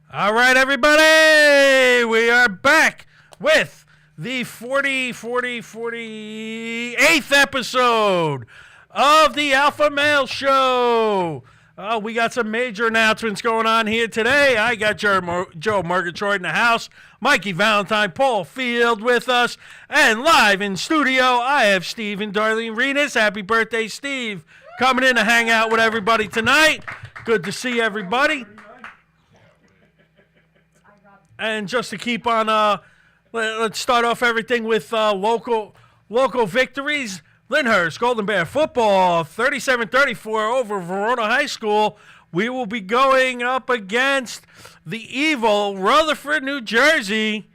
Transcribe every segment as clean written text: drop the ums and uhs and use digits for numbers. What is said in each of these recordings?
All right, everybody, we are back with the 48th episode of the Alpha Male Show. We got some major announcements going on here today. I got Joe Murgatroyd in the house, Mikey Valentine, Paul Field with us, and live in studio, I have Steve and Darlene Renas. Happy birthday, Steve. Coming in to hang out with everybody tonight. Good to see everybody. And just to keep on, let's start off everything with local victories. Lyndhurst Golden Bear football, 37-34 over Verona High School. We will be going up against the evil Rutherford, New Jersey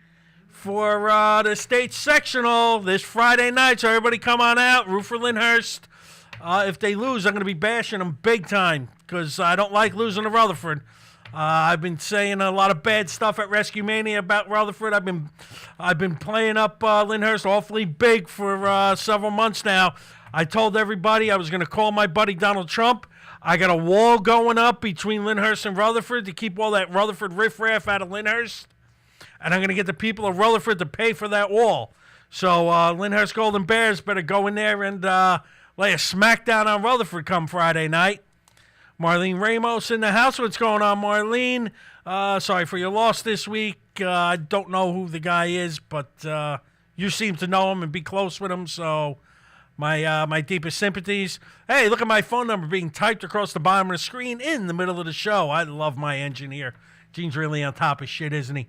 for the state sectional this Friday night. So everybody come on out, root for Lyndhurst. If they lose, I'm going to be bashing them big time because I don't like losing to Rutherford. I've been saying a lot of bad stuff at Rescue Mania about Rutherford. I've been playing up Lyndhurst awfully big for several months now. I told everybody I was going to call my buddy Donald Trump. I got a wall going up between Lyndhurst and Rutherford to keep all that Rutherford riffraff out of Lyndhurst. And I'm going to get the people of Rutherford to pay for that wall. So Lyndhurst Golden Bears better go in there and lay a smackdown on Rutherford come Friday night. Marlene Ramos in the house. What's going on, Marlene? Sorry for your loss this week. I don't know who the guy is, but you seem to know him and be close with him, so my deepest sympathies. Hey, look at my phone number being typed across the bottom of the screen in the middle of the show. I love my engineer. Gene's really on top of shit, isn't he?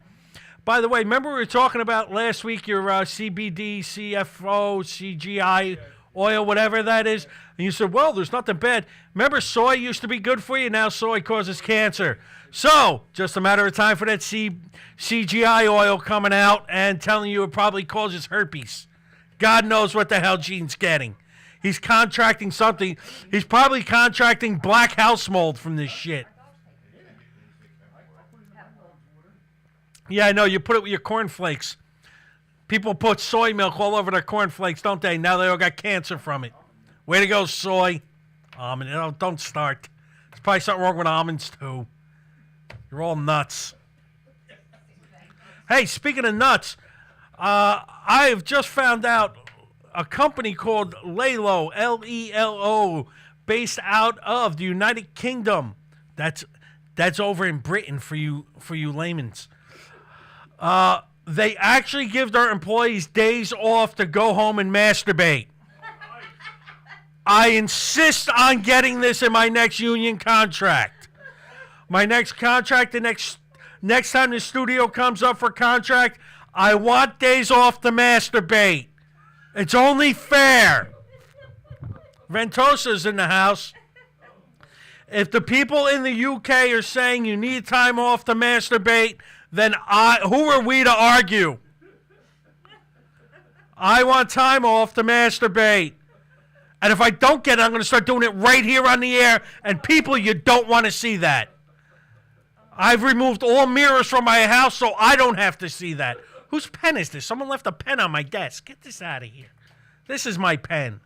By the way, remember we were talking about last week your CBD, CFO, CGI oil, whatever that is, and you said, well, there's nothing bad. Remember, soy used to be good for you. Now soy causes cancer. So just a matter of time for that CGI oil coming out and telling you it probably causes herpes. God knows what the hell Gene's getting. He's contracting something. He's probably contracting black house mold from this shit. Yeah, I know. You put it with your cornflakes. People put soy milk all over their cornflakes, don't they? Now they all got cancer from it. Way to go, soy. Almond. Don't start. There's probably something wrong with almonds, too. You're all nuts. Hey, speaking of nuts, I've just found out a company called Lelo, L-E-L-O, based out of the United Kingdom. That's over in Britain for you laymen's. They actually give their employees days off to go home and masturbate. I insist on getting this in my next union contract. My next contract, the next time the studio comes up for contract, I want days off to masturbate. It's only fair. Ventosa's in the house. If the people in the UK are saying you need time off to masturbate, then who are we to argue? I want time off to masturbate. And if I don't get it, I'm going to start doing it right here on the air. And people, you don't want to see that. I've removed all mirrors from my house so I don't have to see that. Whose pen is this? Someone left a pen on my desk. Get this out of here. This is my pen.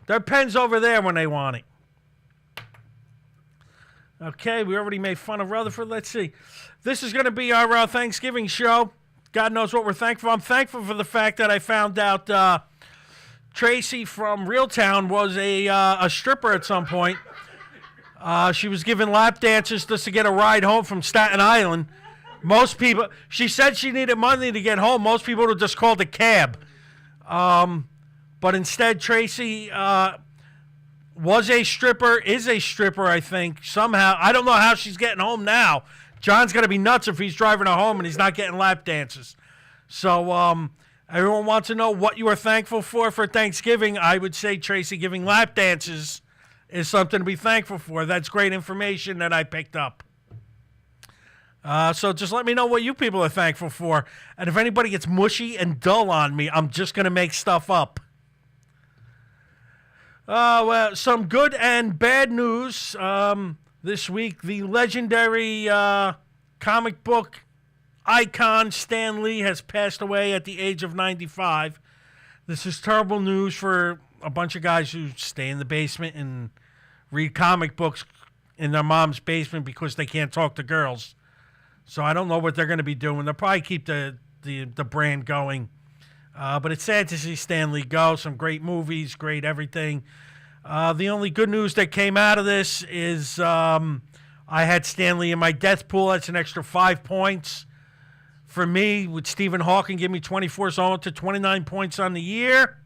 Their pen's over there when they want it. Okay, we already made fun of Rutherford. Let's see. This is going to be our Thanksgiving show. God knows what we're thankful for. I'm thankful for the fact that I found out Tracy from Reeltown was a stripper at some point. She was giving lap dances just to get a ride home from Staten Island. Most people, she said she needed money to get home. Most people would have just called a cab. But instead, Tracy was a stripper, is a stripper, I think, somehow. I don't know how she's getting home now. John's going to be nuts if he's driving her home and he's not getting lap dances. So everyone wants to know what you are thankful for Thanksgiving. I would say, Tracy, giving lap dances is something to be thankful for. That's great information that I picked up. So just let me know what you people are thankful for. And if anybody gets mushy and dull on me, I'm just going to make stuff up. Well, some good and bad news this week. The legendary comic book icon Stan Lee has passed away at the age of 95. This is terrible news for a bunch of guys who stay in the basement and read comic books in their mom's basement because they can't talk to girls. So I don't know what they're going to be doing. They'll probably keep the brand going. But it's sad to see Stan Lee go. Some great movies, great everything. The only good news that came out of this is I had Stan Lee in my death pool. That's an extra 5 points for me, with Stephen Hawking give me 24, so I'm up to 29 points on the year.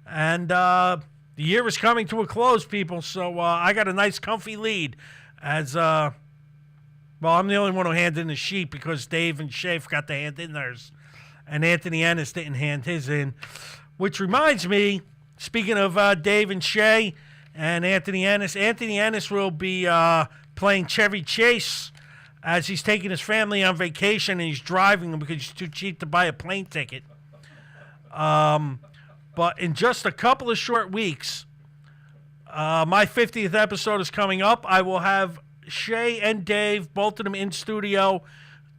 And the year is coming to a close, people. So I got a nice, comfy lead. As well, I'm the only one who handed in the sheet because Dave and Shay forgot to hand in theirs, and Anthony Ennis didn't hand his in. Which reminds me, speaking of Dave and Shay and Anthony Ennis will be playing Chevy Chase as he's taking his family on vacation, and he's driving them because he's too cheap to buy a plane ticket. But in just a couple of short weeks, my 50th episode is coming up. I will have Shay and Dave, both of them in studio,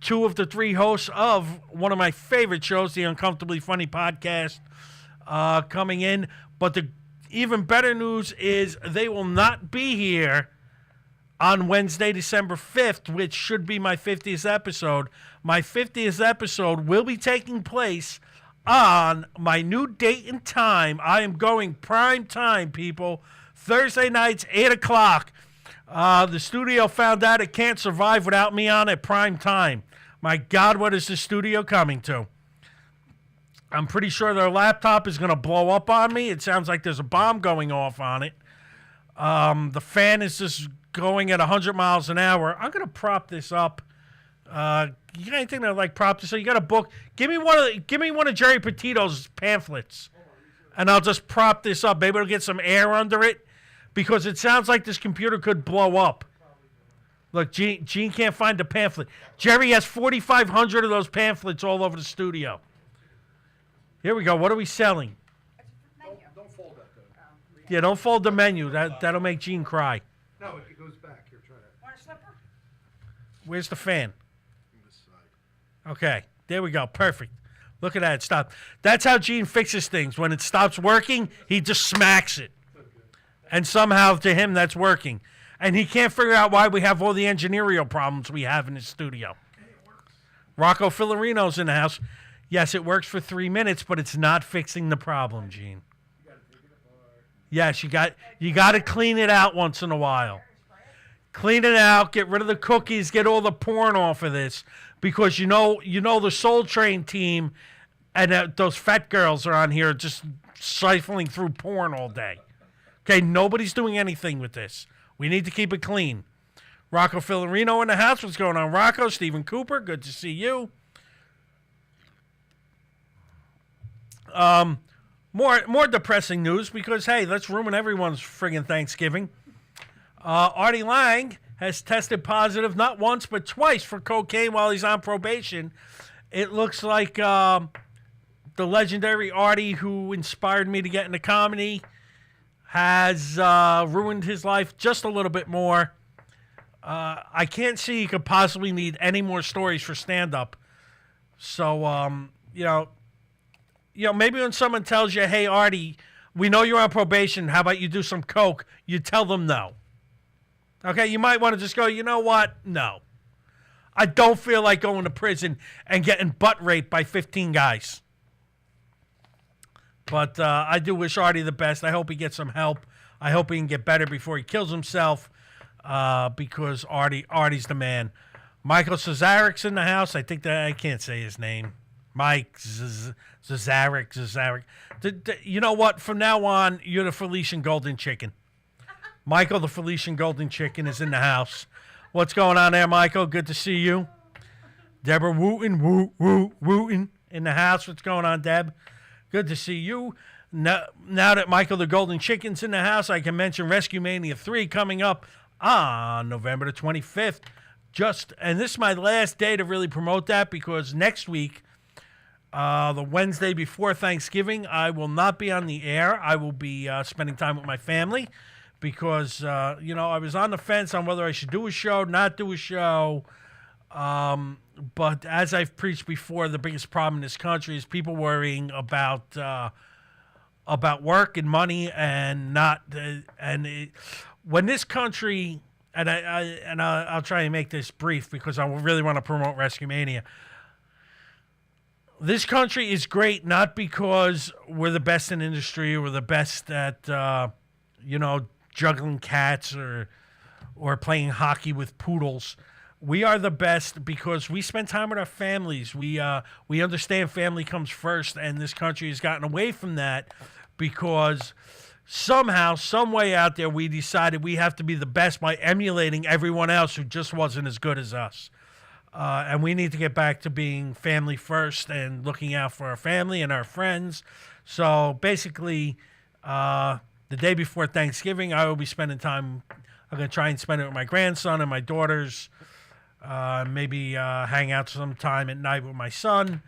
2 of the 3 hosts of one of my favorite shows, the Uncomfortably Funny Podcast, coming in. But the even better news is they will not be here on Wednesday, December 5th, which should be my 50th episode. My 50th episode will be taking place on my new date and time. I am going prime time, people. Thursday nights, 8 o'clock. The studio found out it can't survive without me on at prime time. My God, what is the studio coming to? I'm pretty sure their laptop is going to blow up on me. It sounds like there's a bomb going off on it. The fan is just going at 100 miles an hour. I'm going to prop this up. You got anything to like prop this up? You got a book? Give me one of Jerry Petito's pamphlets, and I'll just prop this up. Maybe it'll get some air under it, because it sounds like this computer could blow up. Look, Gene can't find the pamphlet. Jerry has 4,500 of those pamphlets all over the studio. Here we go. What are we selling? Don't fold that, though. Yeah, don't fold the menu. That'll make Gene cry. No, it goes back. Here, try that. Want a slipper? Where's the fan? On this side. Okay, there we go. Perfect. Look at that. It stopped. That's how Gene fixes things. When it stops working, he just smacks it. And somehow, to him, that's working. And he can't figure out why we have all the engineering problems we have in his studio. Rocco Filarino's in the house. Yes, it works for 3 minutes, but it's not fixing the problem, Gene. Yes, you got to clean it out once in a while. Clean it out, get rid of the cookies, get all the porn off of this, because you know the Soul Train team and those fat girls are on here just siphoning through porn all day. Okay, nobody's doing anything with this. We need to keep it clean. Rocco Filarino in the house. What's going on, Rocco? Stephen Cooper, good to see you. More depressing news, because, hey, let's ruin everyone's friggin' Thanksgiving. Artie Lang has tested positive not once but twice for cocaine while he's on probation. It looks like the legendary Artie, who inspired me to get into comedy, has ruined his life just a little bit more. I can't see he could possibly need any more stories for stand-up. So, maybe when someone tells you, hey, Artie, we know you're on probation, how about you do some coke? You tell them no. Okay, you might want to just go, you know what? No. I don't feel like going to prison and getting butt raped by 15 guys. But I do wish Artie the best. I hope he gets some help. I hope he can get better before he kills himself, because Artie's the man. Michael Cesaric's in the house. I think that I can't say his name. Mike Cesaric. You know what? From now on, you're the Felician Golden Chicken. Michael, the Felician Golden Chicken, is in the house. What's going on there, Michael? Good to see you. Deborah Wooten in the house. What's going on, Deb? Good to see you. Now that Michael the Golden Chicken's in the house, I can mention Rescue Mania 3 coming up on November the 25th. And this is my last day to really promote that, because next week, the Wednesday before Thanksgiving, I will not be on the air. I will be spending time with my family, because, I was on the fence on whether I should do a show, not do a show. But as I've preached before, the biggest problem in this country is people worrying about work and money, and when this country I'll try and make this brief because I really want to promote Rescue Mania. This country is great not because we're the best in industry or the best at juggling cats or playing hockey with poodles. We are the best because we spend time with our families. We understand family comes first, and this country has gotten away from that because somehow, some way out there, we decided we have to be the best by emulating everyone else who just wasn't as good as us. And we need to get back to being family first and looking out for our family and our friends. So basically, the day before Thanksgiving, I will be spending time. I'm going to try and spend it with my grandson and my daughters. Maybe hang out sometime at night with my son.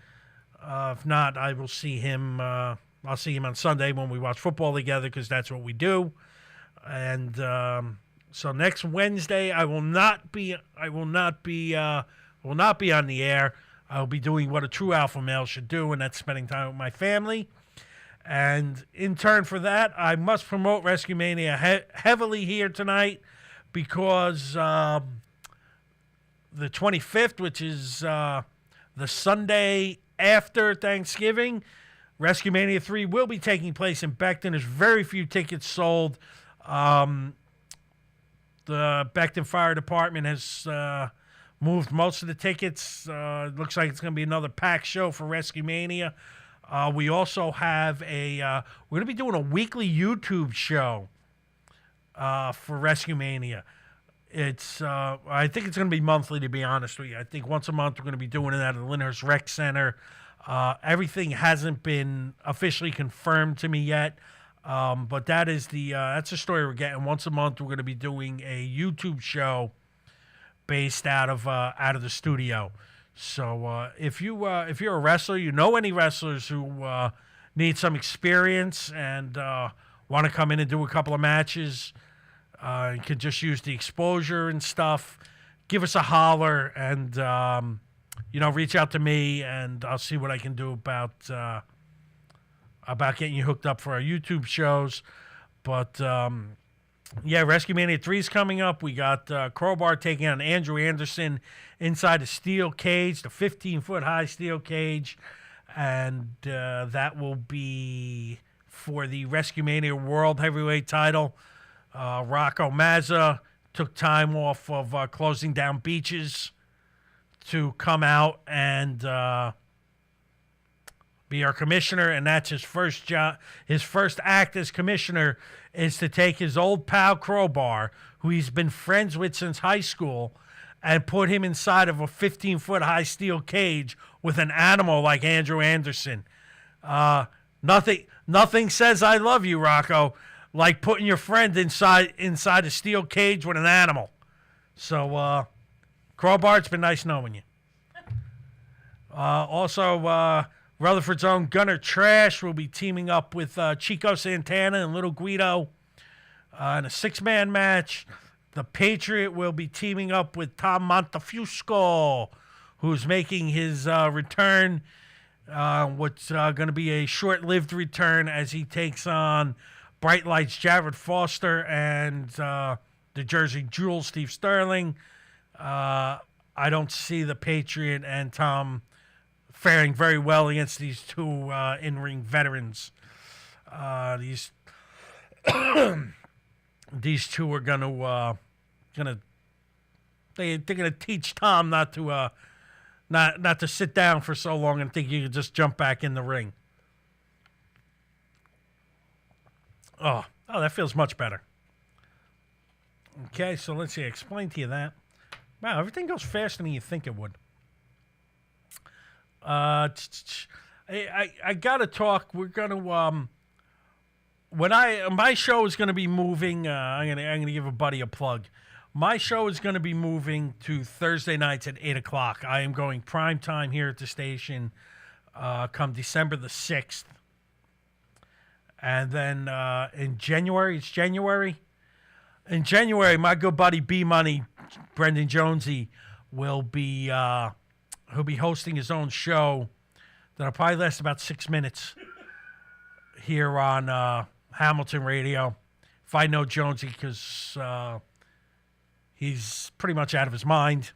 If not, I will see him. I'll see him on Sunday when we watch football together because that's what we do. And so next Wednesday, I will not be on the air. I'll be doing what a true alpha male should do, and that's spending time with my family. And in turn for that, I must promote Rescue Mania heavily here tonight because the 25th, which is the Sunday after Thanksgiving, Rescue Mania 3 will be taking place in Becton. There's very few tickets sold. The Becton Fire Department has moved most of the tickets. It looks like it's going to be another packed show for Rescue Mania. We also have we're going to be doing a weekly YouTube show for Rescue Mania. I think it's going to be monthly, to be honest with you. I think once a month we're going to be doing it at the Lyndhurst Rec Center. Everything hasn't been officially confirmed to me yet, but that's the story we're getting. Once a month we're going to be doing a YouTube show based out of the studio. So if you're a wrestler, you know any wrestlers who need some experience and want to come in and do a couple of matches, you can just use the exposure and stuff. Give us a holler and reach out to me, and I'll see what I can do about getting you hooked up for our YouTube shows. But Rescue Mania 3 is coming up. We got Crowbar taking on Andrew Anderson inside a steel cage, the 15-foot high steel cage, and that will be for the Rescue Mania World Heavyweight title. Rocco Mazza took time off of closing down beaches to come out and be our commissioner, and that's his first job. His first act as commissioner is to take his old pal Crowbar, who he's been friends with since high school, and put him inside of a 15-foot high steel cage with an animal like Andrew Anderson. Nothing says I love you, Rocco, like putting your friend inside a steel cage with an animal. So, Crowbar, it's been nice knowing you. Also, Rutherford's own Gunner Trash will be teaming up with Chico Santana and Little Guido in a six-man match. The Patriot will be teaming up with Tom Montefusco, who's making his return. What's going to be a short-lived return as he takes on Bright Lights Jared Foster and the Jersey Jewel Steve Sterling. I don't see the Patriot and Tom faring very well against these two in-ring veterans. These two are gonna teach Tom not to sit down for so long and think you can just jump back in the ring. Oh, that feels much better. Okay, so let's see. Explain to you that. Wow, everything goes faster than you think it would. I gotta talk. We're gonna my show is gonna be moving. I'm gonna give a buddy a plug. My show is gonna be moving to Thursday nights at 8:00. I am going prime time here at the station. Come December the 6th, and then in January, In January, my good buddy B Money, Brendan Jonesy, will be. He'll be hosting his own show that'll probably last about 6 minutes here on Hamilton Radio. If I know Jonesy, because He's pretty much out of his mind.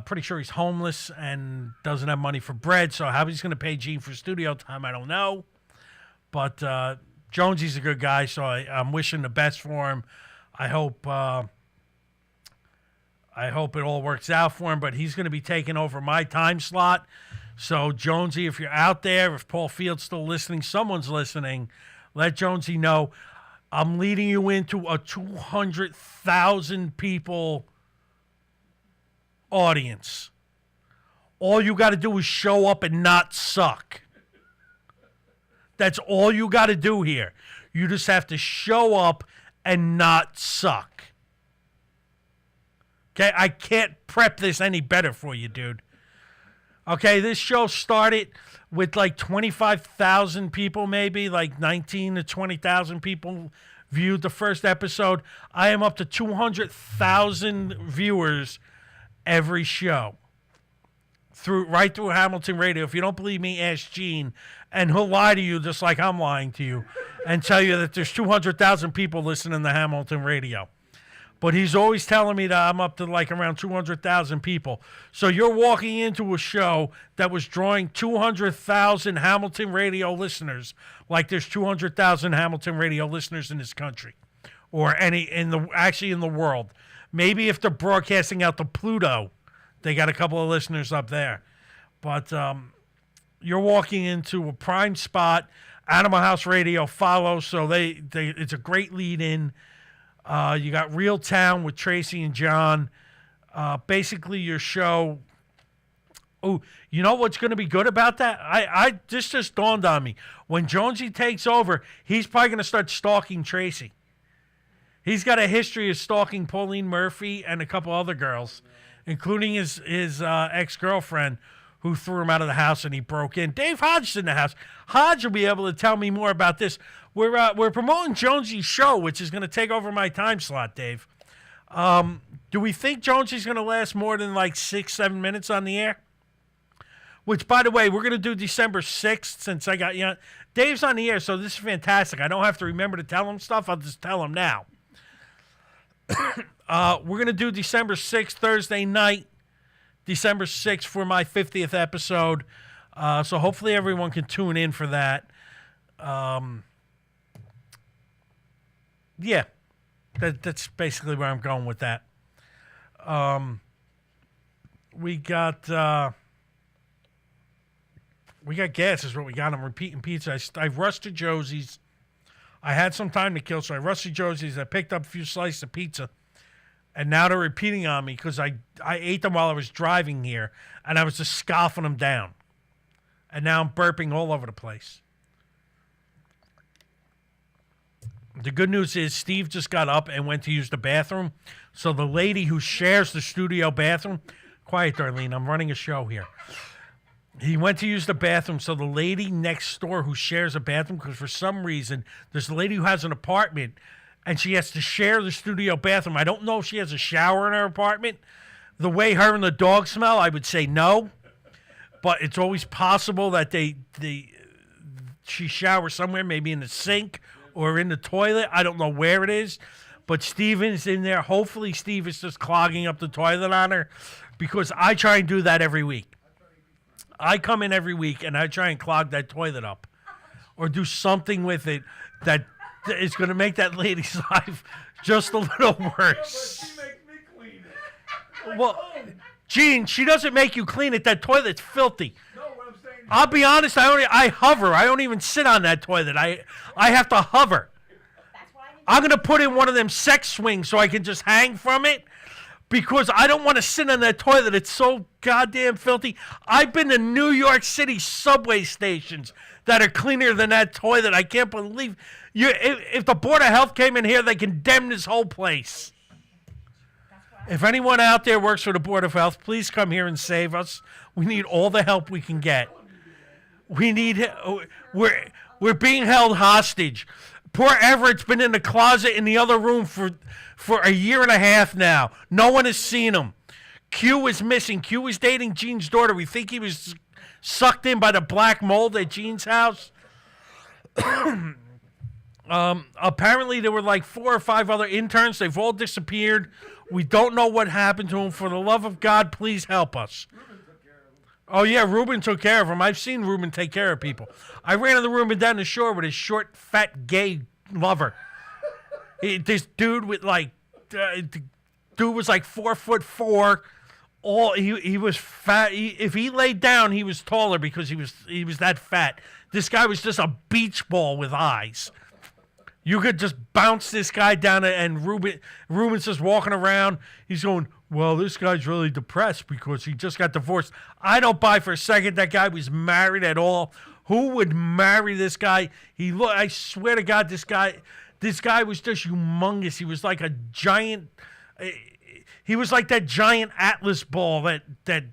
Pretty sure he's homeless and doesn't have money for bread. So how he's going to pay Gene for studio time, I don't know. But Jonesy's a good guy, so I'm wishing the best for him. I hope it all works out for him. But he's going to be taking over my time slot. So Jonesy, if you're out there, if Paul Field's still listening, someone's listening, let Jonesy know. I'm leading you into a 200,000 people audience. All you got to do is show up and not suck. That's all you got to do here. You just have to show up and not suck. Okay, I can't prep this any better for you, dude. Okay, this show started with like 25,000 people, maybe like 19 to 20,000 people viewed the first episode. I am up to 200,000 viewers every show right through Hamilton Radio. If you don't believe me, ask Gene, and he'll lie to you just like I'm lying to you and tell you that there's 200,000 people listening to Hamilton Radio. But he's always telling me that I'm up to like around 200,000 people. So you're walking into a show that was drawing 200,000 Hamilton Radio listeners, like there's 200,000 Hamilton Radio listeners in this country, or in the world. Maybe if they're broadcasting out to Pluto, they got a couple of listeners up there. But you're walking into a prime spot. Animal House Radio follows, so it's a great lead-in. You got Real Town with Tracy and John. Basically, your show. Oh, you know what's going to be good about that? This just dawned on me. When Jonesy takes over, he's probably going to start stalking Tracy. He's got a history of stalking Pauline Murphy and a couple other girls, including his ex-girlfriend, who threw him out of the house and he broke in. Dave Hodge's in the house. Hodge will be able to tell me more about this. We're promoting Jonesy's show, which is going to take over my time slot, Dave. Do we think Jonesy's going to last more than like 6-7 minutes on the air? Which, by the way, we're going to do December 6th since I got you. Dave's on the air, so this is fantastic. I don't have to remember to tell him stuff. I'll just tell him now. We're going to do December 6th, Thursday night. December 6th for my 50th episode. So hopefully everyone can tune in for that. Yeah, that's basically where I'm going with that. We got gas is what we got. I'm repeating pizza. I rushed to Josie's. I had some time to kill, so I rushed to Josie's. I picked up a few slices of pizza. And now they're repeating on me because I ate them while I was driving here, and I was just scoffing them down. And now I'm burping all over the place. The good news is Steve just got up and went to use the bathroom. So the lady who shares the studio bathroom, quiet, Darlene, I'm running a show here. He went to use the bathroom. So the lady next door who shares a bathroom, because for some reason there's a lady who has an apartment and she has to share the studio bathroom. I don't know if she has a shower in her apartment. The way her and the dog smell, I would say no. But it's always possible that she showers somewhere, maybe in the sink or in the toilet. I don't know where it is. But Steven's in there. Hopefully Steve is just clogging up the toilet on her, because I try and do that every week. I come in every week and I try and clog that toilet up or do something with it that is going to make that lady's life just a little worse. She makes me clean it. Well, Gene, she doesn't make you clean it. That toilet's filthy. No, what I'm saying is, I'll be honest, I hover. I don't even sit on that toilet. I have to hover. I'm going to put in one of them sex swings so I can just hang from it, because I don't want to sit on that toilet. It's so goddamn filthy. I've been to New York City subway stations that are cleaner than that toilet. I can't believe you. If the Board of Health came in here, they condemn this whole place. If anyone out there works for the Board of Health, please come here and save us. We need all the help we can get. We're being held hostage. Poor Everett's been in the closet in the other room for a year and a half now. No one has seen him. Q is missing. Q is dating Gene's daughter. We think he was sucked in by the black mold at Gene's house. Apparently, there were like 4 or 5 other interns. They've all disappeared. We don't know what happened to them. For the love of God, please help us. Oh, yeah, Ruben took care of him. I've seen Ruben take care of people. I ran into Ruben down the shore with his short, fat, gay lover. This dude with like, dude was like 4'4". He was fat. If he laid down, he was taller because he was that fat. This guy was just a beach ball with eyes. You could just bounce this guy down, and Ruben's just walking around. He's going, well, this guy's really depressed because he just got divorced. I don't buy for a second that guy was married at all. Who would marry this guy? I swear to God, this guy was just humongous. He was like a giant. He was like that giant Atlas ball that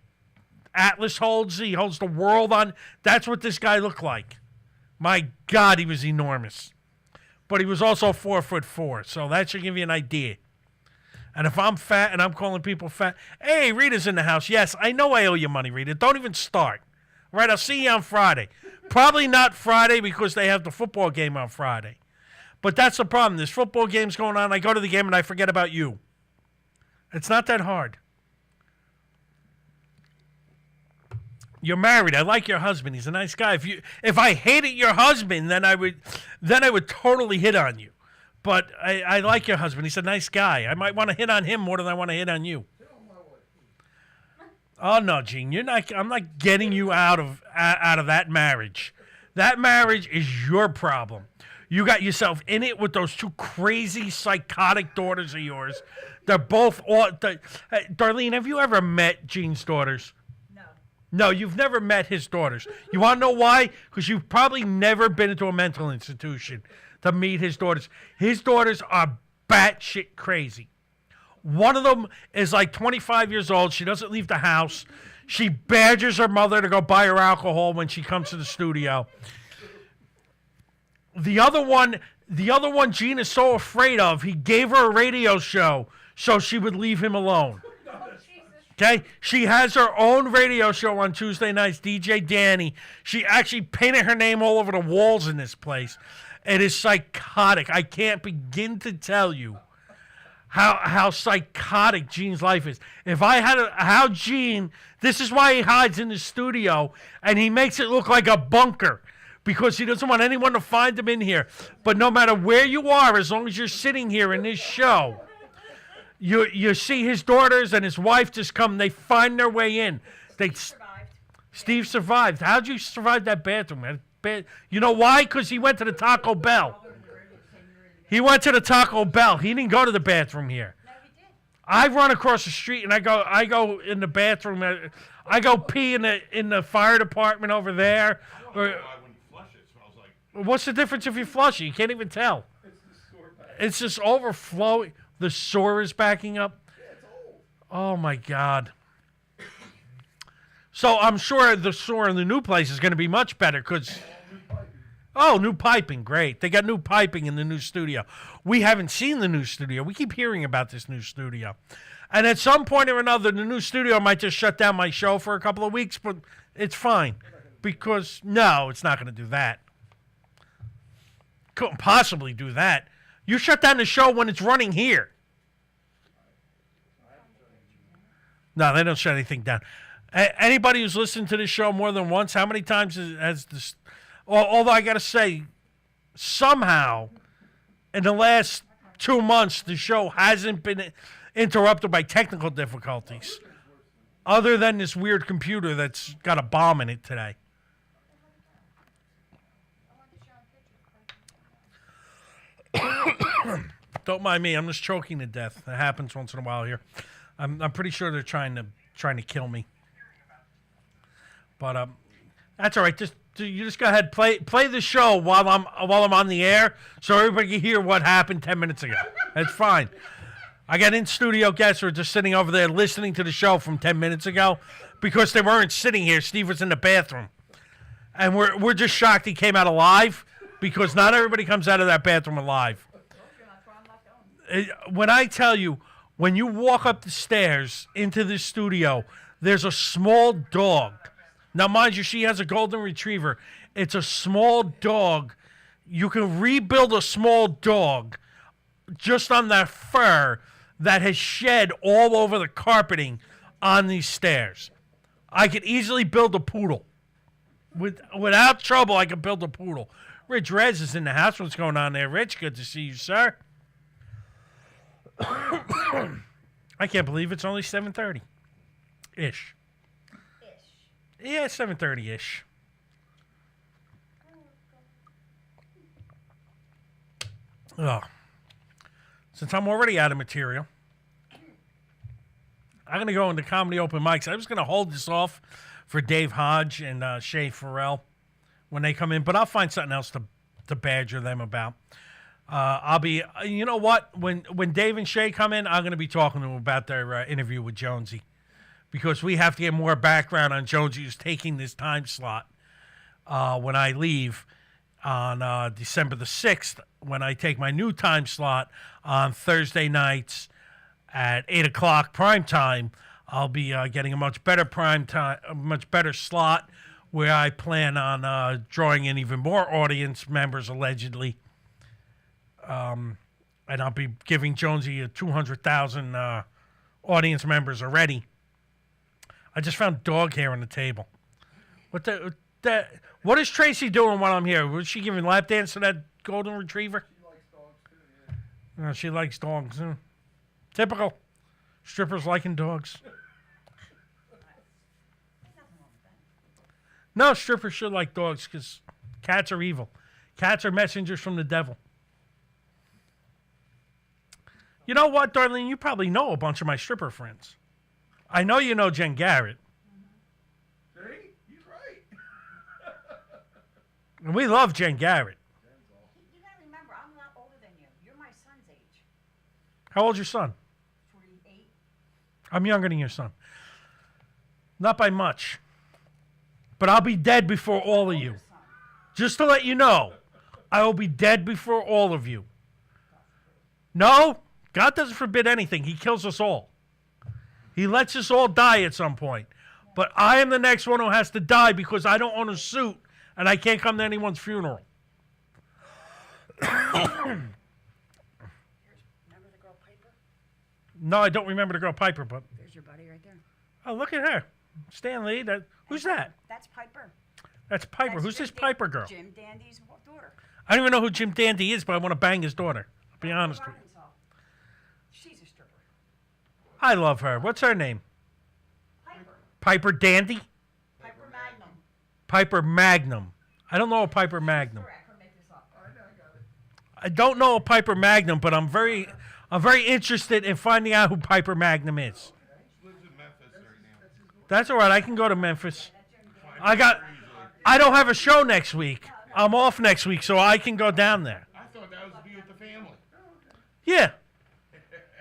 Atlas holds. He holds the world on. That's what this guy looked like. My God, he was enormous. But he was also 4'4", so that should give you an idea. And if I'm fat and I'm calling people fat, hey, Rita's in the house. Yes, I know I owe you money, Rita. Don't even start. All right, I'll see you on Friday. Probably not Friday because they have the football game on Friday. But that's the problem. There's football games going on. I go to the game and I forget about you. It's not that hard. You're married. I like your husband. He's a nice guy. If I hated your husband, then I would totally hit on you. But I like your husband. He's a nice guy. I might want to hit on him more than I want to hit on you. Oh no, Gene, you're not. I'm not getting you out of that marriage. That marriage is your problem. You got yourself in it with those 2 crazy, psychotic daughters of yours. They're both. Darlene, have you ever met Gene's daughters? No, you've never met his daughters. You want to know why? Because you've probably never been into a mental institution to meet his daughters. His daughters are batshit crazy. One of them is like 25 years old. She doesn't leave the house. She badgers her mother to go buy her alcohol when she comes to the studio. The other one Gene is so afraid of, he gave her a radio show so she would leave him alone. Okay, she has her own radio show on Tuesday nights, DJ Danny. She actually painted her name all over the walls in this place. It is psychotic. I can't begin to tell you how psychotic Gene's life is. If I had how Gene, this is why he hides in the studio, and he makes it look like a bunker because he doesn't want anyone to find him in here. But no matter where you are, as long as you're sitting here in this show, You see his daughters and his wife just come. They find their way in. Steve survived. How'd you survive that bathroom? You know why? Because he went to the Taco Bell. He went to the Taco Bell. He didn't go to the bathroom here. No, he did. I run across the street and I go in the bathroom. I go pee in the fire department over there. Why when you flush it, it smells like... What's the difference if you flush it? You can't even tell. It's just overflowing. The sewer is backing up. Oh, my God. So I'm sure the sewer in the new place is going to be much better because... Oh, new piping. Great. They got new piping in the new studio. We haven't seen the new studio. We keep hearing about this new studio. And at some point or another, the new studio might just shut down my show for a couple of weeks, but it's fine. Because, no, it's not going to do that. Couldn't possibly do that. You shut down the show when it's running here. No, they don't shut anything down. Anybody who's listened to this show more than once, how many times has this... Although I got to say, somehow, in the last 2 months, the show hasn't been interrupted by technical difficulties. Other than this weird computer that's got a bomb in it today. Don't mind me. I'm just choking to death. That happens once in a while here. I'm pretty sure they're trying to kill me. But that's all right. You just go ahead, play the show while I'm on the air, so everybody can hear what happened 10 minutes ago. That's fine. I got in studio guests who are just sitting over there listening to the show from 10 minutes ago because they weren't sitting here. Steve was in the bathroom, and we're just shocked he came out alive because not everybody comes out of that bathroom alive. When I tell you, when you walk up the stairs into the studio, there's a small dog. Now, mind you, she has a golden retriever. It's a small dog. You can rebuild a small dog just on that fur that has shed all over the carpeting on these stairs. I could easily build a poodle. Without trouble, I could build a poodle. Rich Rez is in the house. What's going on there, Rich? Good to see you, sir. I can't believe it's only 7:30-ish. Yeah, 7:30-ish. Oh. Since I'm already out of material, I'm going to go into comedy open mics. I was going to hold this off for Dave Hodge and Shay Farrell when they come in, but I'll find something else to badger them about. I'll be, you know what? When Dave and Shay come in, I'm going to be talking to them about their interview with Jonesy, because we have to get more background on Jonesy, who's taking this time slot when I leave on December the 6th, when I take my new time slot on Thursday nights at 8 o'clock prime time. I'll be getting a much better prime time, a much better slot, where I plan on drawing in even more audience members, allegedly. And I'll be giving Jonesy a 200,000 audience members already. I just found dog hair on the table. What is Tracy doing while I'm here? Was she giving lap dance to that golden retriever? She likes dogs too, yeah. No, she likes dogs. Typical. Strippers liking dogs. No, strippers should like dogs because cats are evil. Cats are messengers from the devil. You know what, Darlene? You probably know a bunch of my stripper friends. I know you know Jen Garrett. See? He's right. And we love Jen Garrett. You gotta remember, I'm a lot older than you. You're my son's age. How old's your son? 48. I'm younger than your son. Not by much. But I'll be dead before all of you. Son. Just to let you know, I will be dead before all of you. No, God doesn't forbid anything. He kills us all. He lets us all die at some point. But I am the next one who has to die because I don't own a suit and I can't come to anyone's funeral. Remember the girl Piper? No, I don't remember the girl Piper, but There's your buddy right there. oh, look at her. Stan Lee. Who's that? That's Piper. That's Piper. That's Who's Jim this Piper girl? Jim Dandy's daughter. I don't even know who Jim Dandy is, but I want to bang his daughter. I'll be honest with you. Arkansas. She's a stripper. I love her. What's her name? Piper. Piper Dandy? Piper Magnum. Piper Magnum. I don't know a Piper Magnum. Correct. I'll make this up. I know, I got it. I don't know a Piper Magnum, but I'm very interested in finding out who Piper Magnum is. She lives in Memphis right now. That's all right. I can go to Memphis. I don't have a show next week. I'm off next week, so I can go down there. I thought that was to be with the family. Yeah.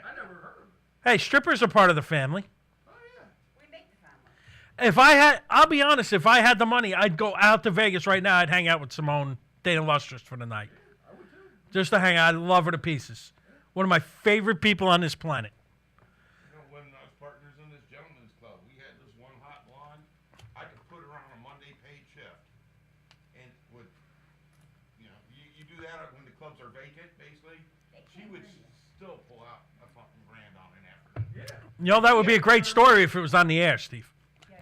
I never heard of it. Hey, strippers are part of the family. Oh, yeah. We make the family. If I had, I'll be honest, if I had the money, I'd go out to Vegas right now. I'd hang out with Simone Dana Lustrous for the night. I would too. Just to hang out. I love her to pieces. One of my favorite people on this planet. You know, when I was partners in this gentleman's club, we had this one hot blonde. I could put her on a Monday paid shift. And would, you know, you do that when the clubs are vacant, basically. She would still pull out a fucking grand on an afternoon. Yeah. You know, that would be a great story if it was on the air, Steve.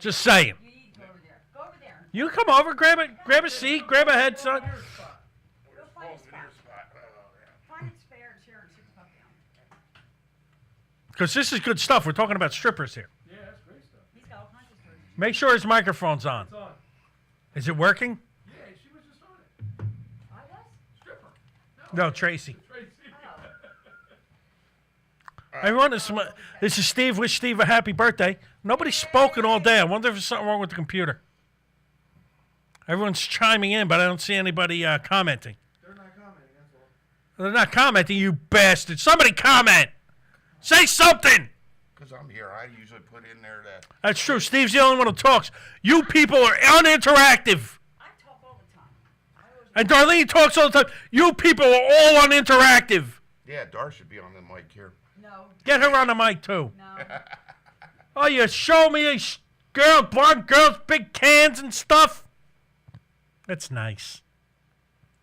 Just saying. You need to go over there. Go over there. You come over, grab a seat, grab a headset. Hair spot. Go find a spot. Find it spare and share and sit the fuck down. Because this is good stuff. We're talking about strippers here. Yeah, that's great stuff. He's got all kinds of stories. Make sure his microphone's on. It's on. Is it working? Yeah, she was just on it. I was? Stripper. No, Tracy. Tracy. Everyone, this is Steve. Wish Steve a happy birthday. Nobody's spoken all day. I wonder if there's something wrong with the computer. Everyone's chiming in, but I don't see anybody commenting. They're not commenting, that's all. They're not commenting, you bastard. Somebody comment. Say something. Because I'm here, I usually put in there that. That's true. Steve's the only one who talks. You people are uninteractive. I talk all the time. I always And Darlene talks all the time. You people are all uninteractive. Yeah, Dar should be on the mic here. No. Get her on the mic, too. No. Oh, you show me these blonde girls, big cans and stuff. That's nice.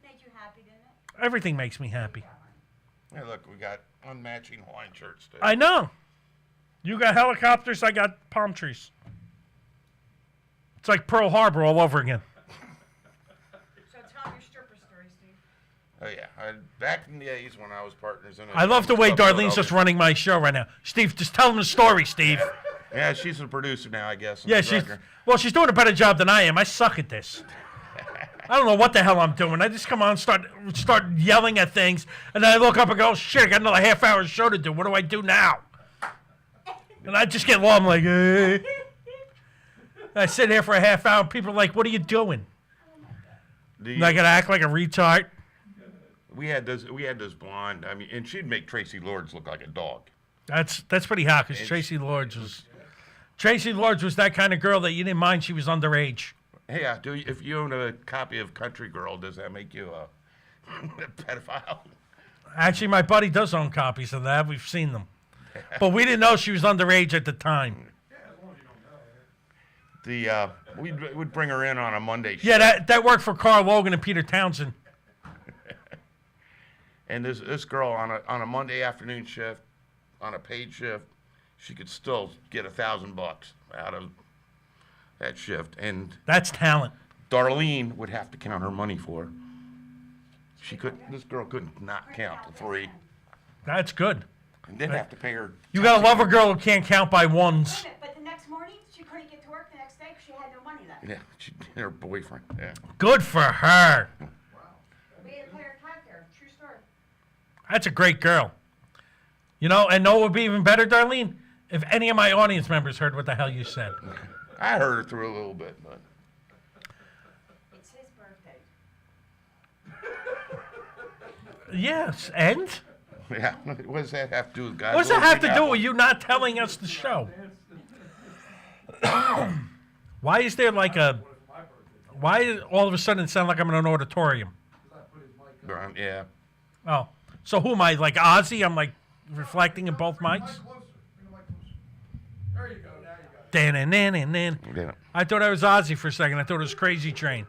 Made you happy, didn't Everything makes me happy. Hey, look, we got unmatching Hawaiian shirts today. I know. You got helicopters, I got palm trees. It's like Pearl Harbor all over again. So tell your stripper story, Steve. Oh yeah, back in the days when I was partners in. I love the way Darlene's just running my show right now. Steve, just tell them the story, Steve. Yeah, she's a producer now, I guess. and Yeah, a she's director. she's doing a better job than I am. I suck at this. I don't know what the hell I'm doing. I just come on, start yelling at things, and then I look up and go, "Shit, I got another half-hour show to do. What do I do now?" And I just get low. I'm like, eh. I sit here for a half hour. And people are like, "What are you doing?" And I gotta act like a retard. We had this blonde. I mean, and she'd make Tracy Lords look like a dog. That's pretty hot because Tracy Lords was that kind of girl that you didn't mind she was underage. Hey, if you own a copy of Country Girl, does that make you a pedophile? Actually, my buddy does own copies of that. We've seen them, but we didn't know she was underage at the time. Yeah, as long as you don't know. We'd bring her in on a Monday shift. Yeah, that worked for Carl Logan and Peter Townsend. And this girl on a Monday afternoon shift, on a paid shift, she could still get $1,000 out of that shift. And That's talent. Darlene would have to count her money for her. This girl couldn't not count to 3, That's good. and then have to pay her. You gotta love a girl who can't count by Wait ones. a minute, but the next morning, she couldn't get to work the next day because she had no money left. Yeah, her boyfriend. Yeah. Good for her. We had to pay her cat there. True story. That's a great girl. You know, and what would be even better, Darlene? If any of my audience members heard what the hell you said. I heard her through a little bit, but It's his birthday. Yes, and? yeah, what does that have to do with God? What does that have to do with you not telling us the show? Why is there like a... Why all of a sudden it sound like I'm in an auditorium? Yeah. Oh, so who am I, like Ozzy? I'm like reflecting in both mics? Mic closer. Bring the mic closer. There you go. Now you got it. Dan-dan-dan-dan-dan. Yeah. I thought I was Ozzy for a second. I thought it was Crazy Train.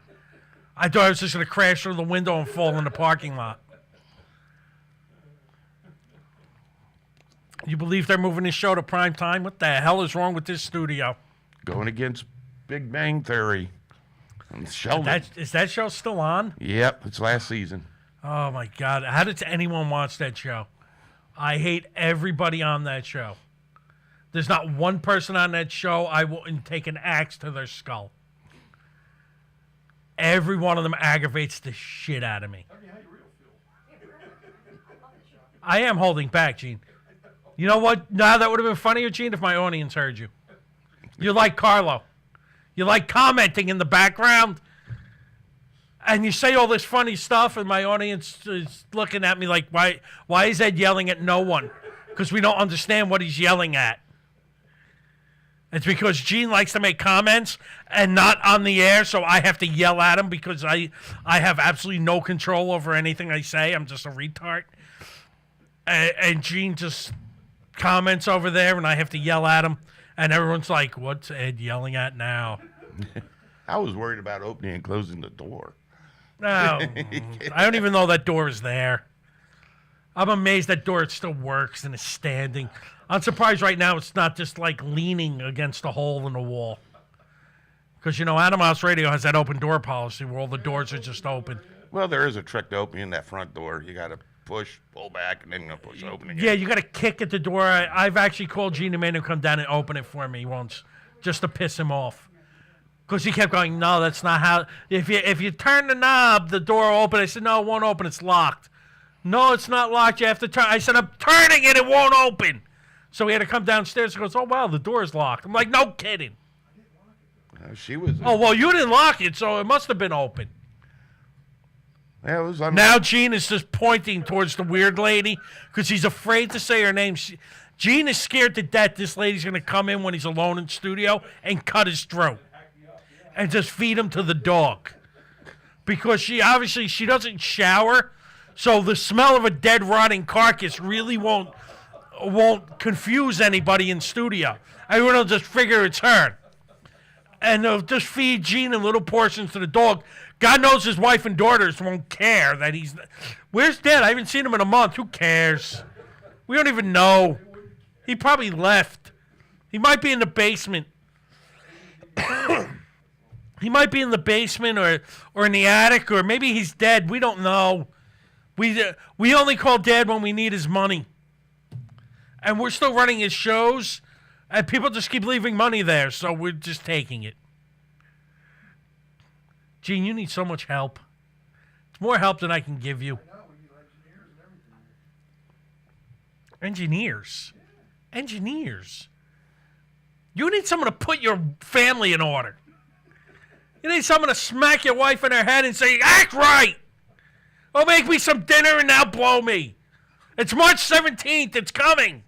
I thought I was just going to crash through the window and fall in the parking lot. You believe they're moving this show to prime time? What the hell is wrong with this studio? Going against Big Bang Theory. And Sheldon. Is that show still on? Yep, it's last season. Oh, my God. How does anyone watch that show? I hate everybody on that show. There's not one person on that show I wouldn't take an axe to their skull. Every one of them aggravates the shit out of me. Tell me how you real feel. I am holding back, Gene. You know what? Now that would have been funnier, Gene, if my audience heard you. You're like Carlo. You like commenting in the background. And you say all this funny stuff, and my audience is looking at me like, why is Ed yelling at no one? Because we don't understand what he's yelling at. It's because Gene likes to make comments and not on the air, so I have to yell at him because I have absolutely no control over anything I say. I'm just a retard. And Gene just comments over there, and I have to yell at him. And everyone's like, what's Ed yelling at now? I was worried about opening and closing the door. No, I don't even know that door is there. I'm amazed that door still works and is standing. I'm surprised right now it's not just like leaning against a hole in the wall. Because, you know, Animal House Radio has that open door policy where all the doors are just open. Well, there is a trick to opening that front door. You got to push, pull back, and then you push open again. Yeah, you got to kick at the door. I've actually called Gene and made him come down and open it for me once just to piss him off. Because he kept going, no, that's not how. If you turn the knob, the door will open. I said, no, it won't open. It's locked. No, it's not locked. You have to turn. I said, I'm turning it. It won't open. So he had to come downstairs and goes, oh, wow, the door is locked. I'm like, no kidding. She was. Oh, well, you didn't lock it, so it must have been open. Yeah, it was. Now Gene is just pointing towards the weird lady because he's afraid to say her name. Gene is scared to death this lady's going to come in when he's alone in studio and cut his throat and just feed him to the dog. Because she doesn't shower, so the smell of a dead, rotting carcass really won't confuse anybody in studio. Everyone will just figure it's her. And they'll just feed Gene in little portions to the dog. God knows his wife and daughters won't care that he's... Where's Dad? I haven't seen him in a month. Who cares? We don't even know. He probably left. He might be in the basement. He might be in the basement or in the attic, or maybe he's dead. We don't know. We only call Dad when we need his money. And we're still running his shows, and people just keep leaving money there, so we're just taking it. Gene, you need so much help. It's more help than I can give you. I know, we need engineers and everything. Engineers. Engineers. You need someone to put your family in order. You need someone to smack your wife in her head and say, act right. Or make me some dinner and now blow me. It's March 17th. It's coming.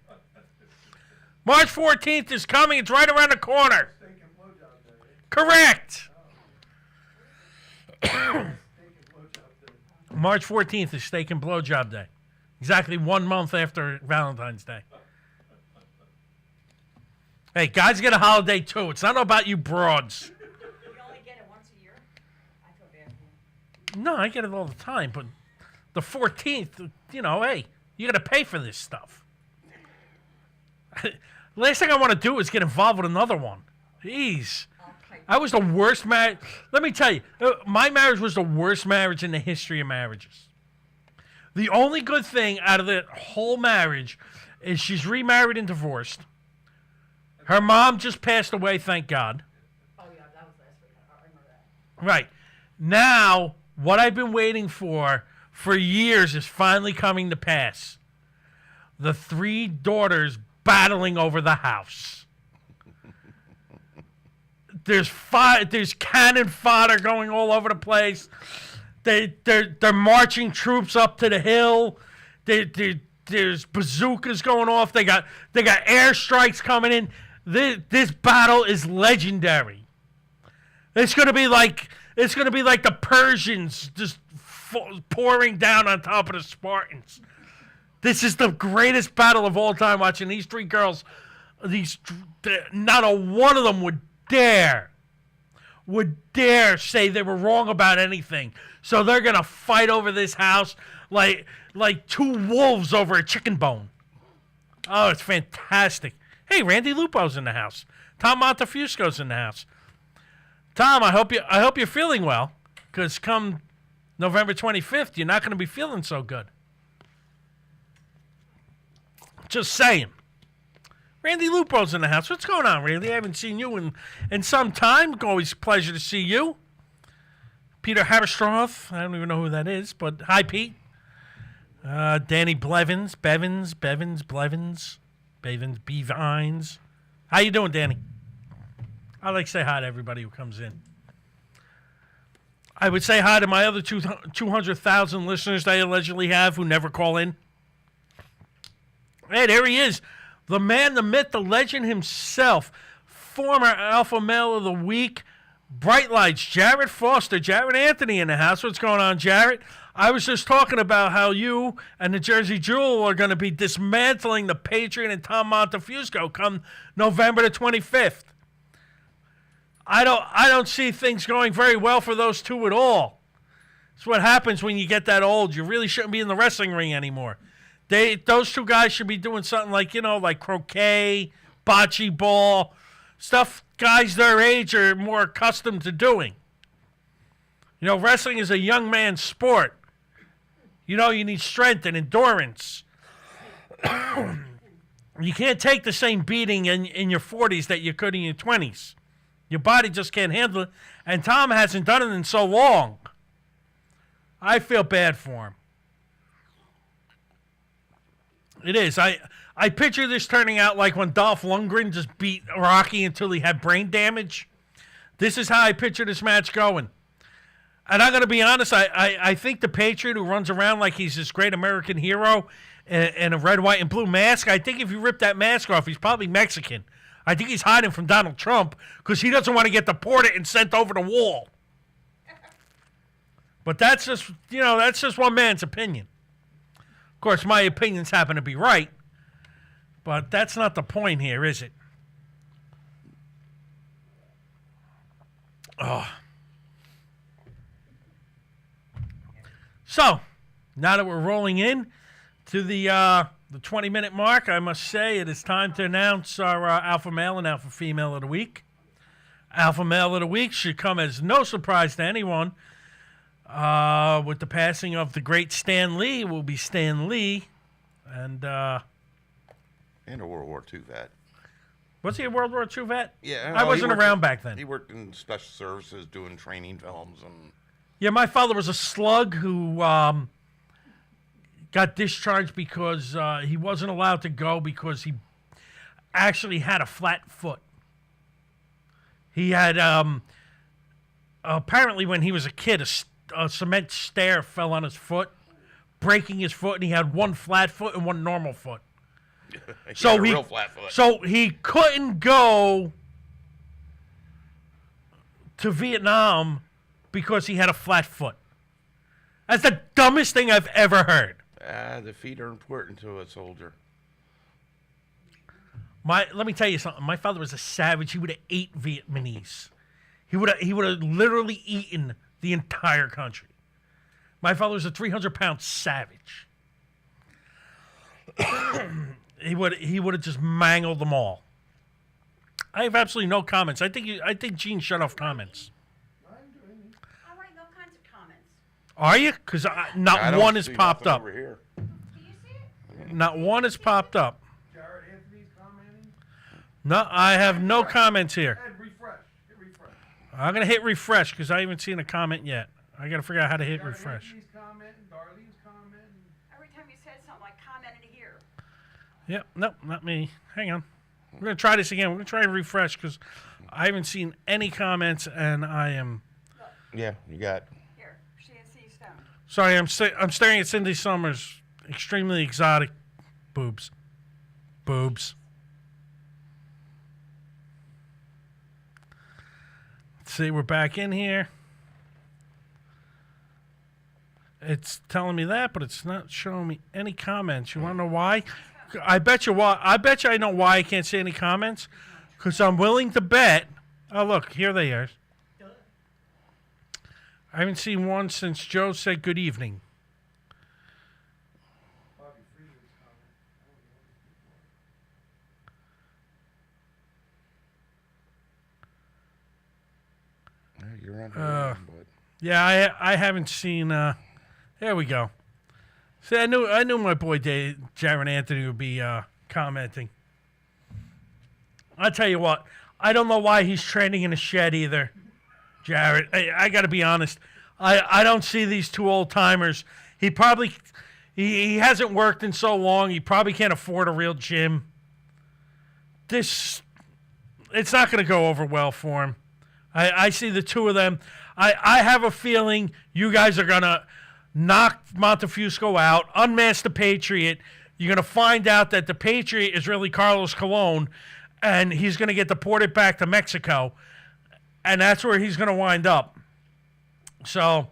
March 14th is coming. It's right around the corner. Steak and blowjob day. Correct. Steak and blowjob day. March 14th is Steak and Blowjob Day. Exactly 1 month after Valentine's Day. Hey, guys get a holiday too. It's not about you broads. You only get it once a year? I feel bad for you. No, I get it all the time, but the 14th, hey, you got to pay for this stuff. Last thing I want to do is get involved with another one. Jeez. Okay. I was the worst marriage. Let me tell you, my marriage was the worst marriage in the history of marriages. The only good thing out of the whole marriage is she's remarried and divorced. Her mom just passed away, thank God. Oh, yeah, that was last week. I remember that. Right. Now, what I've been waiting for years is finally coming to pass. The 3 daughters battling over the house. There's cannon fodder going all over the place. They're marching troops up to the hill. There's bazookas going off. They got airstrikes coming in. This battle is legendary. It's gonna be like the Persians just pouring down on top of the Spartans. This is the greatest battle of all time. Watching these 3 girls, not a one of them would dare say they were wrong about anything. So they're gonna fight over this house like 2 wolves over a chicken bone. Oh, it's fantastic. Hey, Randy Lupo's in the house. Tom Montefusco's in the house. Tom, I hope you're feeling well, because come November 25th, you're not going to be feeling so good. Just saying. Randy Lupo's in the house. What's going on, Randy? I haven't seen you in some time. Always a pleasure to see you. Peter Haberstroff. I don't even know who that is, but hi, Pete. Danny Bevins. How you doing, Danny? I like to say hi to everybody who comes in. I would say hi to my other 200,000 listeners that I allegedly have who never call in. Hey, there he is. The man, the myth, the legend himself. Former Alpha Male of the Week. Bright Lights, Jarrett Foster. Jarrett Anthony in the house. What's going on, Jarrett? I was just talking about how you and the Jersey Jewel are going to be dismantling the Patriot and Tom Montefusco come November the 25th. I don't see things going very well for those two at all. It's what happens when you get that old. You really shouldn't be in the wrestling ring anymore. Those 2 guys should be doing something like croquet, bocce ball, stuff guys their age are more accustomed to doing. Wrestling is a young man's sport. You need strength and endurance. You can't take the same beating in your 40s that you could in your 20s. Your body just can't handle it. And Tom hasn't done it in so long. I feel bad for him. It is. I picture this turning out like when Dolph Lundgren just beat Rocky until he had brain damage. This is how I picture this match going. And I'm going to be honest, I think the Patriot who runs around like he's this great American hero in a red, white, and blue mask, I think if you rip that mask off, he's probably Mexican. I think he's hiding from Donald Trump because he doesn't want to get deported and sent over the wall. But that's just one man's opinion. Of course, my opinions happen to be right, but that's not the point here, is it? So, now that we're rolling in to the 20-minute mark, I must say it is time to announce our alpha male and alpha female of the week. Alpha male of the week should come as no surprise to anyone. With the passing of the great Stan Lee, will be Stan Lee, and And a World War II vet. was he a World War II vet? Yeah, I wasn't around back then. He worked in special services doing training films and. Yeah, my father was a slug who got discharged because he wasn't allowed to go because he actually had a flat foot. He had, apparently when he was a kid, a cement stair fell on his foot, breaking his foot, and he had one flat foot and one normal foot. He had a real flat foot. So he couldn't go to Vietnam because he had a flat foot. That's the dumbest thing I've ever heard. The feet are important to a soldier. Let me tell you something. My father was a savage. He would have ate Vietnamese. He would have literally eaten the entire country. My father was a 300-pound savage. He would have just mangled them all. I have absolutely no comments. I think Gene shut off comments. I write all kinds of comments. Are you? Because I not don't one has see popped nothing up. over here. Do you see it? Not one has popped up. Jared Anthony's commenting. No, I have no comments here. Ed, refresh. Hit refresh. I'm going to hit refresh because I haven't seen a comment yet. I got to figure out how to hit Jared refresh. Anthony's commenting. Darlene's commenting. Every time you said something, like commented here. Yep, nope, not me. Hang on. We're going to try this again. We're going to try and refresh because I haven't seen any comments and I am... Yeah, you got. Here, CNC Stone. Sorry, I'm staring at Cindy Summers' extremely exotic boobs. Boobs. Let's see, we're back in here. It's telling me that, but it's not showing me any comments. You want to know why? I bet you I know why I can't see any comments. Because I'm willing to bet. Oh, look, here they are. I haven't seen one since Joe said good evening. Bobby Friedland's comment. You're on but. Yeah, I haven't seen. There we go. See, I knew my boy Jaron Anthony would be commenting. I'll tell you what. I don't know why he's training in a shed either, Jared. I got to be honest. I don't see these two old timers. He probably he hasn't worked in so long. He probably can't afford a real gym. It's not going to go over well for him. I see the two of them. I have a feeling you guys are going to knock Montefusco out, unmask the Patriot. You're going to find out that the Patriot is really Carlos Colon, and he's going to get deported back to Mexico, and that's where he's going to wind up. So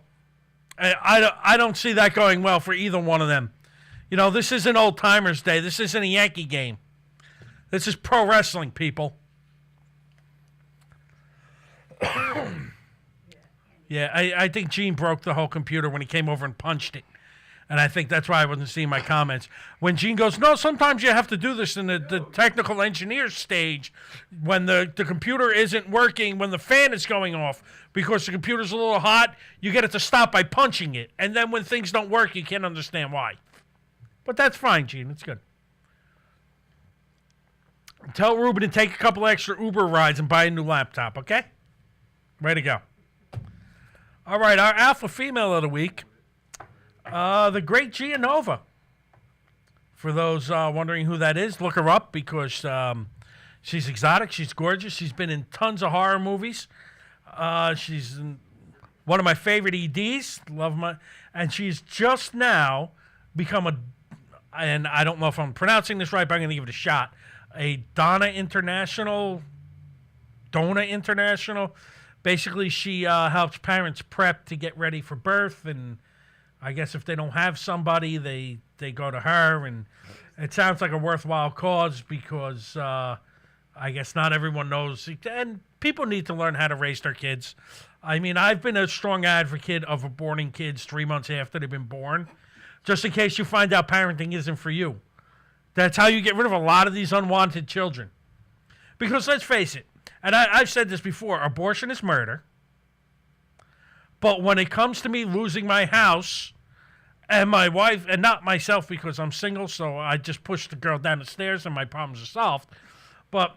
I don't see that going well for either one of them. You know, this isn't Old Timers Day. This isn't a Yankee game. This is pro wrestling, people. Yeah, I think Gene broke the whole computer when he came over and punched it. And I think that's why I wasn't seeing my comments. When Gene goes, no, sometimes you have to do this in the technical engineer stage when the computer isn't working, when the fan is going off because the computer's a little hot, you get it to stop by punching it. And then when things don't work, you can't understand why. But that's fine, Gene. It's good. Tell Ruben to take a couple extra Uber rides and buy a new laptop, okay? Way to go. All right, our alpha female of the week, the great Gianova. For those wondering who that is, look her up because she's exotic, she's gorgeous, she's been in tons of horror movies. She's one of my favorite EDs, and she's just now become and I don't know if I'm pronouncing this right, but I'm going to give it a shot, a Donna International. Basically, she helps parents prep to get ready for birth, and I guess if they don't have somebody, they go to her, and it sounds like a worthwhile cause because I guess not everyone knows. And people need to learn how to raise their kids. I mean, I've been a strong advocate of aborting kids 3 months after they've been born, just in case you find out parenting isn't for you. That's how you get rid of a lot of these unwanted children. Because let's face it, and I've said this before, abortion is murder. But when it comes to me losing my house and my wife, and not myself because I'm single, so I just push the girl down the stairs and my problems are solved. But,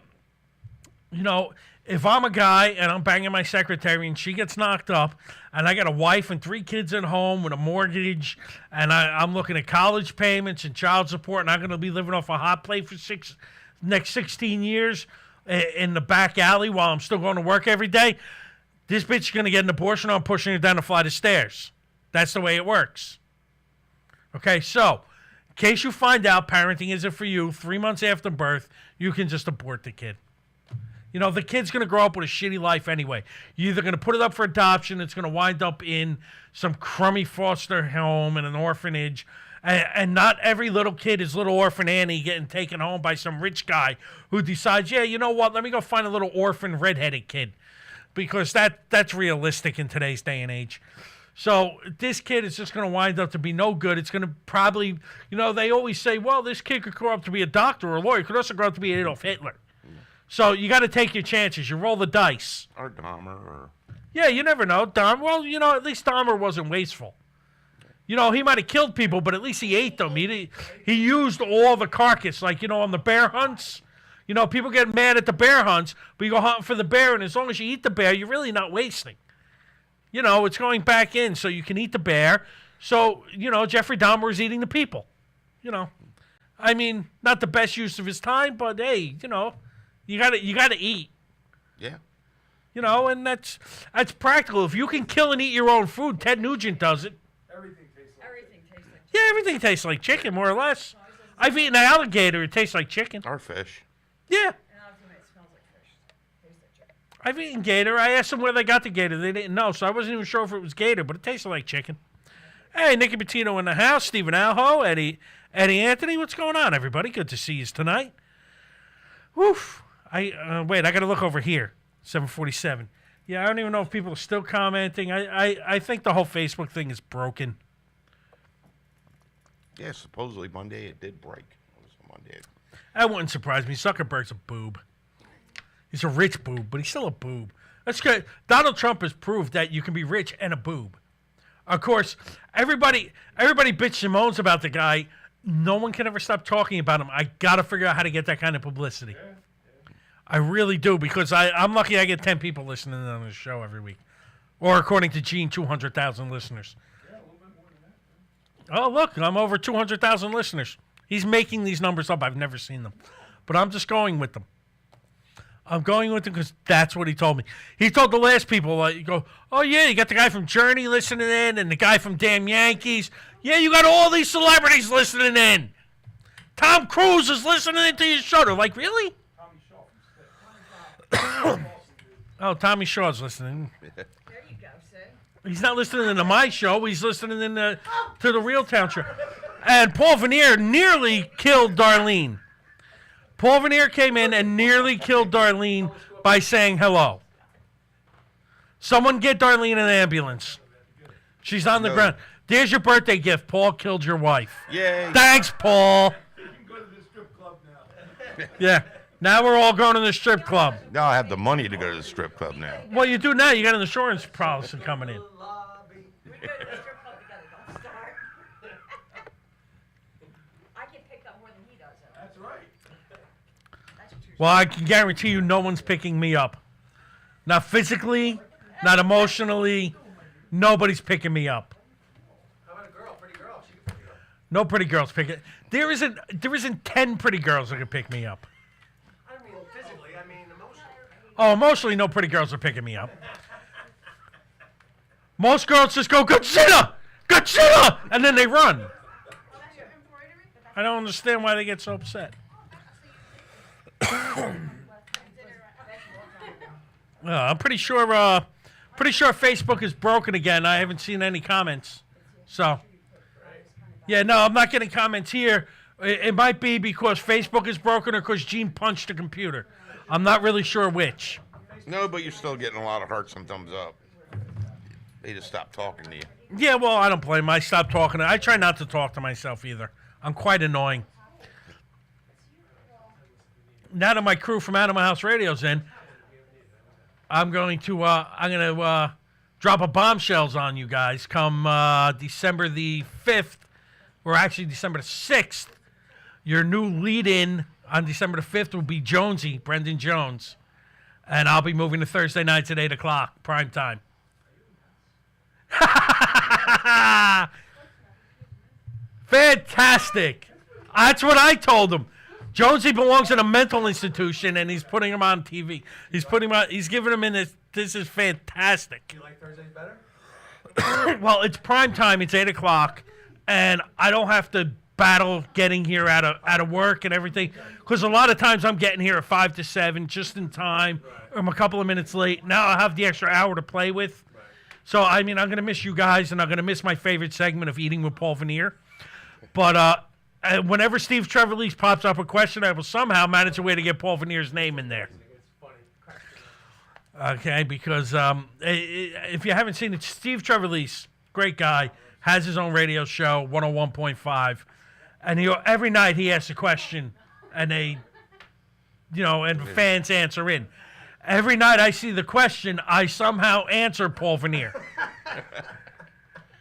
you know, if I'm a guy and I'm banging my secretary and she gets knocked up and I got a wife and 3 kids at home with a mortgage and I'm looking at college payments and child support and I'm going to be living off a hot plate for next 16 years in the back alley while I'm still going to work every day, this bitch is going to get an abortion or I'm pushing her down a flight of stairs. That's the way it works. Okay, so in case you find out parenting isn't for you 3 months after birth, you can just abort the kid. You know, the kid's going to grow up with a shitty life anyway. You're either going to put it up for adoption, it's going to wind up in some crummy foster home and an orphanage. And not every little kid is little orphan Annie getting taken home by some rich guy who decides, yeah, you know what, let me go find a little orphan redheaded kid. Because that's realistic in today's day and age. So this kid is just going to wind up to be no good. It's going to probably, you know, they always say, well, this kid could grow up to be a doctor or a lawyer. It could also grow up to be Adolf Hitler. So you got to take your chances. You roll the dice. Or Dahmer, or... Yeah, you never know. Well, you know, at least Dahmer wasn't wasteful. You know, he might have killed people, but at least he ate them. He used all the carcass, like, you know, on the bear hunts. You know, people get mad at the bear hunts, but you go hunting for the bear, and as long as you eat the bear, you're really not wasting. You know, it's going back in, so you can eat the bear. So, you know, Jeffrey Dahmer is eating the people. You know, I mean, not the best use of his time, but hey, you know, you gotta eat. Yeah. You know, and that's practical. If you can kill and eat your own food, Ted Nugent does it. Everything tastes like Yeah, everything tastes like chicken, more or less. I've eaten an alligator. It tastes like chicken. Or fish. Yeah. And I was gonna, it smells like fish. Tastes like chicken. I've eaten gator. I asked them where they got the gator. They didn't know, so I wasn't even sure if it was gator, but it tasted like chicken. Hey, Nicky Bettino in the house. Stephen Alho, Eddie Anthony. What's going on, everybody? Good to see you tonight. Woof. Wait, I got to look over here. 7:47. Yeah, I don't even know if people are still commenting. I think the whole Facebook thing is broken. Yeah, supposedly Monday it did break. It was a Monday. That wouldn't surprise me. Zuckerberg's a boob. He's a rich boob, but he's still a boob. That's good. Donald Trump has proved that you can be rich and a boob. Of course, everybody bitches and moans about the guy. No one can ever stop talking about him. I got to figure out how to get that kind of publicity. I really do, because I'm lucky I get 10 people listening on this show every week. Or according to Gene, 200,000 listeners. Yeah, a little bit more than that. Oh, look, I'm over 200,000 listeners. He's making these numbers up. I've never seen them. But I'm just going with them. I'm going with them because that's what he told me. He told the last people, you go, oh, yeah, you got the guy from Journey listening in and the guy from Damn Yankees. Yeah, you got all these celebrities listening in. Tom Cruise is listening into your show. They're like, really? Tommy Shaw from Stick. Oh, Tommy Shaw's listening. There you go, Sue. He's not listening to my show. He's listening to the Real Town show. And Paul Veneer nearly killed Darlene. Paul Veneer came in and nearly killed Darlene by saying hello. Someone get Darlene an ambulance. She's on the ground. There's your birthday gift. Paul killed your wife. Yay. Thanks, Paul. You can go to the strip club now. Yeah. Now we're all going to the strip club. Now I have the money to go to the strip club now. Well, you do now. You got an insurance policy coming in. Lobby. We go to the strip club together, don't start. I get picked up more than he does, though. That's right. That's a true Well, I can guarantee you no one's picking me up. Not physically, not emotionally. Nobody's picking me up. How about a girl, pretty girl? She can pick you up. No pretty girls picking. There isn't 10 pretty girls that can pick me up. I don't mean physically, I mean emotionally. Oh, emotionally, no pretty girls are picking me up. Most girls just go, Godzilla! Godzilla! And then they run. I don't understand why they get so upset. I'm pretty sure Facebook is broken again. I haven't seen any comments. So, yeah, no, I'm not getting comments here. It might be because Facebook is broken or because Gene punched the computer. I'm not really sure which. No, but you're still getting a lot of hearts and thumbs up. They just stopped talking to you. Yeah, well, I don't blame him. I stopped talking. I try not to talk to myself either. I'm quite annoying. Now that my crew from Animal House Radio's in, I'm going to drop a bombshells on you guys come December the 5th, or actually December the 6th. Your new lead-in on December the 5th will be Jonesy, Brendan Jones. And I'll be moving to Thursday nights at 8 o'clock, prime time. Fantastic. That's what I told him. Jonesy belongs in a mental institution, and he's putting him on TV. He's giving him in this. This is fantastic. You like Thursdays better? Well, it's prime time. It's 8 o'clock, and I don't have to battle getting here out of work and everything. Because a lot of times I'm getting here at 5 to 7, just in time. I'm a couple of minutes late. Now I have the extra hour to play with. So, I mean, I'm going to miss you guys, and I'm going to miss my favorite segment of Eating with Paul Veneer. But whenever Steve Trevelise pops up a question, I will somehow manage a way to get Paul Veneer's name in there. Okay, because if you haven't seen it, Steve Trevelise, great guy, has his own radio show, 101.5. And every night he asks a question, and fans answer in. Every night I see the question, I somehow answer Paul Veneer.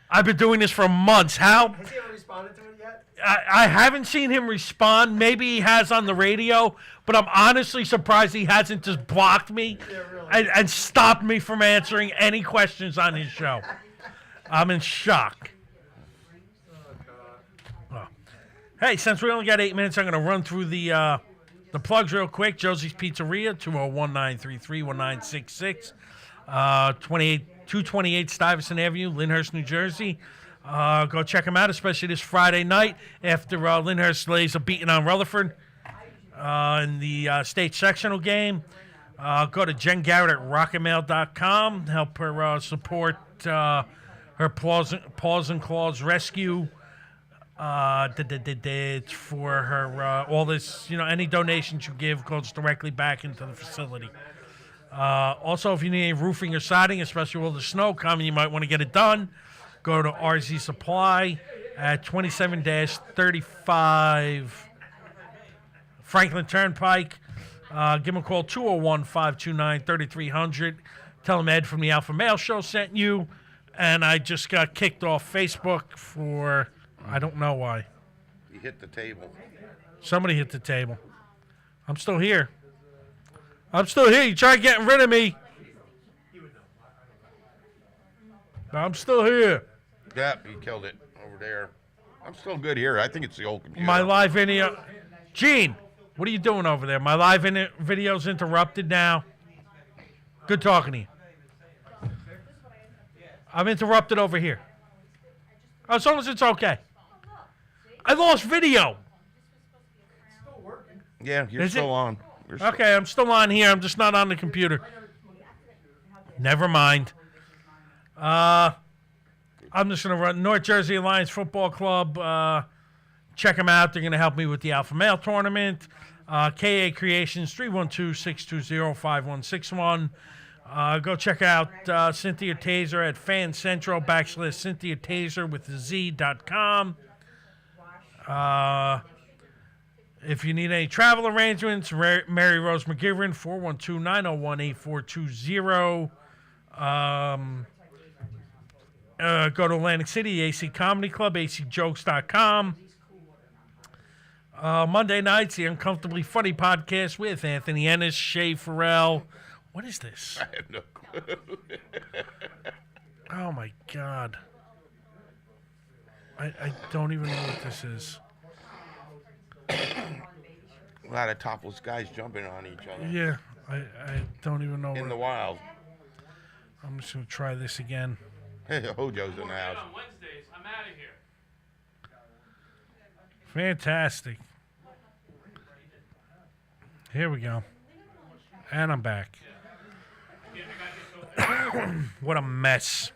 I've been doing this for months. How? Has he ever responded to it yet? I haven't seen him respond. Maybe he has on the radio, but I'm honestly surprised he hasn't just blocked me and stopped me from answering any questions on his show. I'm in shock. Oh. Hey, since we only got 8 minutes, I'm going to run through the plugs real quick. Josie's Pizzeria, 201-933-1966, 228 Stuyvesant Avenue, Lyndhurst, New Jersey. Go check them out, especially this Friday night after Lyndhurst lays a beating on Rutherford in the state sectional game. Go to Jen Garrett at rocketmail.com. Help her support her Paws and Claws rescue. It's for her all this, any donations you give goes directly back into the facility. Also, if you need any roofing or siding, especially with all the snow coming, you might want to get it done. Go to RZ Supply at 27-35 Franklin Turnpike. Give them a call, 201-529-3300. Tell them Ed from the Alpha Male Show sent you. And I just got kicked off Facebook for, I don't know why. You hit the table. Somebody hit the table. I'm still here. You try getting rid of me. I'm still here. Yep, you killed it over there. I'm still good here. I think it's the old computer. My live video. Gene, what are you doing over there? My live video's interrupted now. Good talking to you. I'm interrupted over here. As long as it's okay. I lost video. Yeah, you're Is still it? on. Okay, I'm still on here. I'm just not on the computer. Never mind. I'm just going to run North Jersey Alliance Football Club. Check them out. They're going to help me with the Alpha Male Tournament. KA Creations, 312-620-5161. Go check out Cynthia Taser at fancentral / Cynthia Taser with the Z.com. If you need any travel arrangements, Mary Rose McGivern, 412-901-8420. Go to Atlantic City, AC Comedy Club, acjokes.com. Monday nights, the Uncomfortably Funny podcast with Anthony Ennis, Shay Farrell. What is this? I have no clue. Oh, my God. I don't even know what this is. A lot of topless guys jumping on each other. Yeah, I don't even know. In the wild. I'm just going to try this again. Hey, Hojo's in the house. On Wednesdays, I'm out of here. Fantastic. Here we go. And I'm back. What a mess.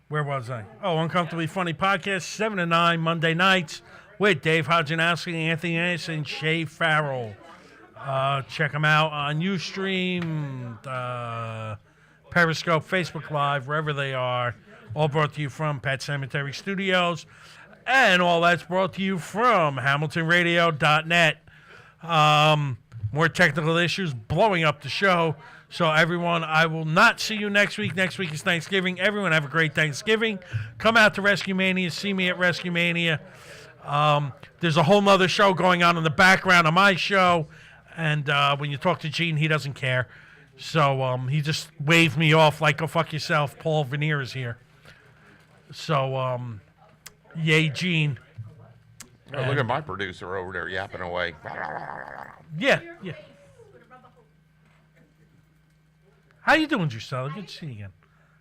Where was I? Oh, Uncomfortably Funny Podcast, 7 to 9, Monday nights. with Dave Hodjanowski, Anthony Anderson, Shay Farrell. Check them out on Ustream, Periscope, Facebook Live, wherever they are. All brought to you from Pet Cemetery Studios. And all that's brought to you from HamiltonRadio.net. More technical issues blowing up the show. So, everyone, I will not see you next week. Next week is Thanksgiving. Everyone have a great Thanksgiving. Come out to Rescue Mania. See me at Rescue Mania. There's a whole nother show going on in the background of my show. And when you talk to Gene, he doesn't care. So he just waved me off like, go fuck yourself. Paul Veneer is here. So, yay, Gene. Oh, look at my producer over there yapping away. Yeah. How you doing, Gisela? Good to see you again.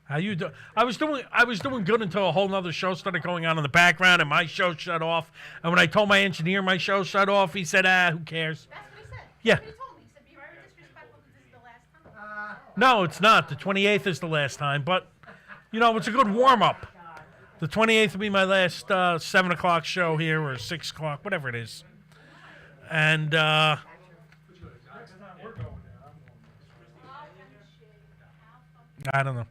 How you doing? I was doing good until a whole nother show started going on in the background, and my show shut off. And when I told my engineer my show shut off, he said, who cares? That's what he said. Yeah. That's what he told me. He said, be very disrespectful because this is the last time. No, it's not. The 28th is the last time, but, it's a good warm-up. The 28th will be my last 7 o'clock show here, or 6 o'clock, whatever it is. And, I don't know.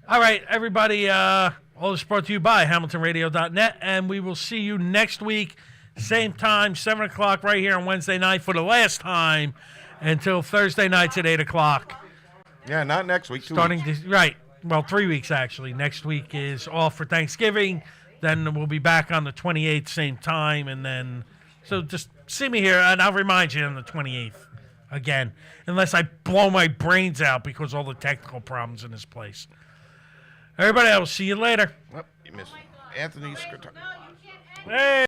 All right, everybody, all this brought to you by HamiltonRadio.net, and we will see you next week, same time, 7 o'clock, right here on Wednesday night for the last time until Thursday nights at 8 o'clock. Yeah, not next week. 2 Starting weeks. right. Well, 3 weeks, actually. Next week is off for Thanksgiving. Then we'll be back on the 28th, same time. And then, so just see me here, and I'll remind you on the 28th again. Unless I blow my brains out because all the technical problems in this place. Everybody, I will see you later. Oh, you missed Anthony's. No, you can't end. Hey!